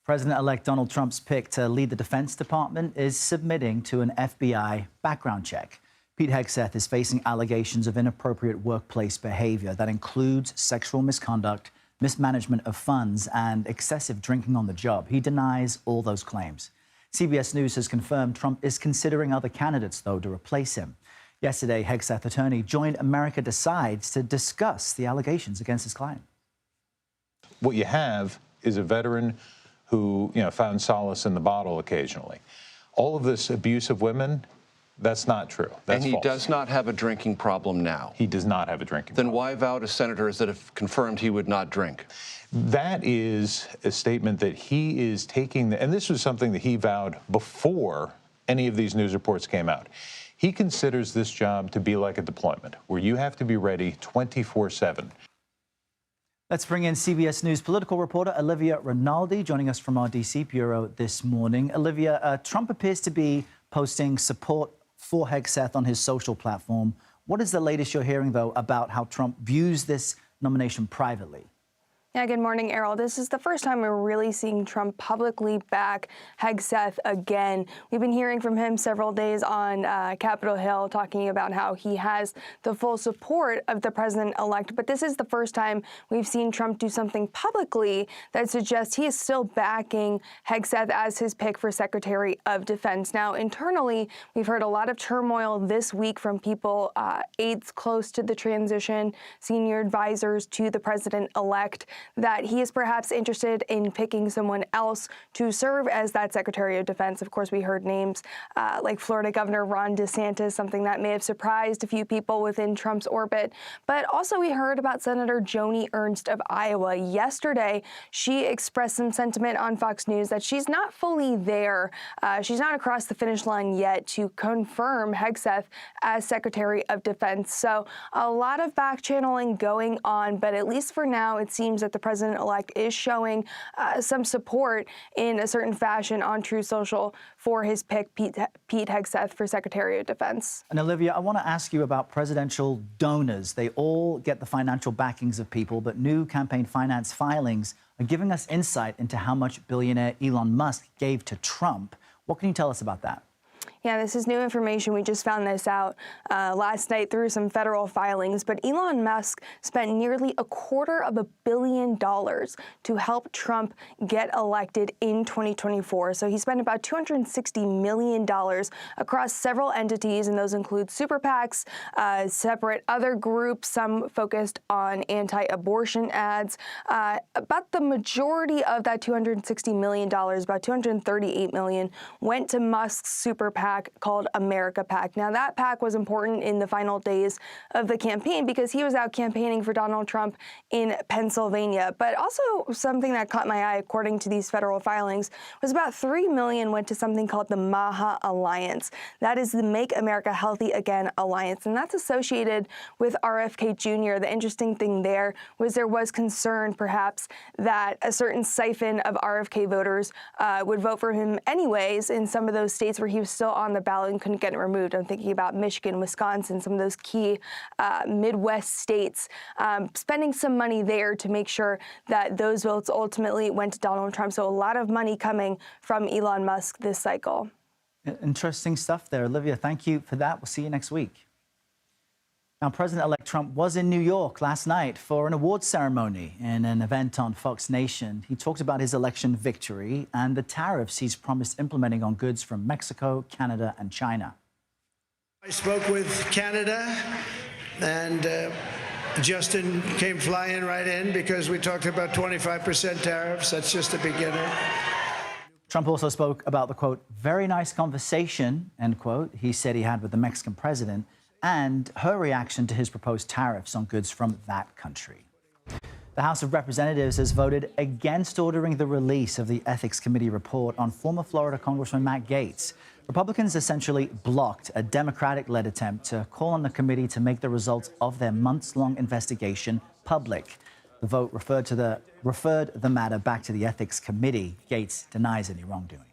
President-elect Donald Trump's pick to lead the Defense Department is submitting to an FBI background check. Pete Hegseth is facing allegations of inappropriate workplace behavior that includes sexual misconduct, mismanagement of funds, and excessive drinking on the job. He denies all those claims. CBS News has confirmed Trump is considering other candidates, though, to replace him. Yesterday, Hegseth attorney joined America Decides to discuss the allegations against his client. What you have is a veteran who, found solace in the bottle occasionally. All of this abuse of women, that's not true. That's and he false. Does not have a drinking problem now. He does not have a drinking problem. Then why vow to senators that have confirmed he would not drink? That is a statement that he is taking, and this was something that he vowed before any of these news reports came out. He considers this job to be like a deployment, where you have to be ready 24/7. Let's bring in CBS News political reporter Olivia Rinaldi, joining us from our D.C. bureau this morning. Olivia, Trump appears to be posting support for Hegseth on his social platform. What is the latest you're hearing, though, about how Trump views this nomination privately? Yeah, good morning, Errol. This is the first time we're really seeing Trump publicly back Hegseth again. We've been hearing from him several days on Capitol Hill, talking about how he has the full support of the president-elect. But this is the first time we've seen Trump do something publicly that suggests he is still backing Hegseth as his pick for Secretary of Defense. Now, internally, we've heard a lot of turmoil this week from people, aides close to the transition, senior advisors to the president-elect, that he is perhaps interested in picking someone else to serve as that Secretary of Defense. Of course, we heard names like Florida Governor Ron DeSantis, something that may have surprised a few people within Trump's orbit. But also we heard about Senator Joni Ernst of Iowa. Yesterday, she expressed some sentiment on Fox News that she's not fully there. She's not across the finish line yet to confirm Hegseth as Secretary of Defense. So a lot of back-channeling going on, but at least for now, it seems that the president-elect is showing some support in a certain fashion on Truth Social for his pick, Pete Hegseth, for Secretary of Defense. And Olivia, I want to ask you about presidential donors. They all get the financial backings of people, but new campaign finance filings are giving us insight into how much billionaire Elon Musk gave to Trump. What can you tell us about that? Yeah, this is new information. We just found this out last night through some federal filings. But Elon Musk spent nearly $250 million to help Trump get elected in 2024. So he spent about $260 million across several entities, and those include super PACs, separate other groups, some focused on anti-abortion ads. About the majority of that $260 million, about $238 million, went to Musk's super PAC called America PAC. Now, that PAC was important in the final days of the campaign because he was out campaigning for Donald Trump in Pennsylvania. But also something that caught my eye, according to these federal filings, was about $3 million went to something called the MAHA Alliance. That is the Make America Healthy Again Alliance, and that's associated with RFK Jr. The interesting thing there was concern, perhaps, that a certain siphon of RFK voters would vote for him anyways in some of those states where he was still on the ballot and couldn't get it removed. I'm thinking about Michigan, Wisconsin, some of those key Midwest states, spending some money there to make sure that those votes ultimately went to Donald Trump. So a lot of money coming from Elon Musk this cycle. Interesting stuff there, Olivia. Thank you for that. We'll see you next week. Now, President-elect Trump was in New York last night for an awards ceremony in an event on Fox Nation. He talked about his election victory and the tariffs he's promised implementing on goods from Mexico, Canada, and China. I spoke with Canada, and Justin came flying right in because we talked about 25% tariffs. That's just a beginner. Trump also spoke about the, quote, very nice conversation, end quote, he said he had with the Mexican president, and her reaction to his proposed tariffs on goods from that country. The House of Representatives has voted against ordering the release of the Ethics Committee report on former Florida Congressman Matt Gaetz. Republicans essentially blocked a Democratic-led attempt to call on the committee to make the results of their months-long investigation public. The vote referred the matter back to the Ethics Committee. Gaetz denies any wrongdoing.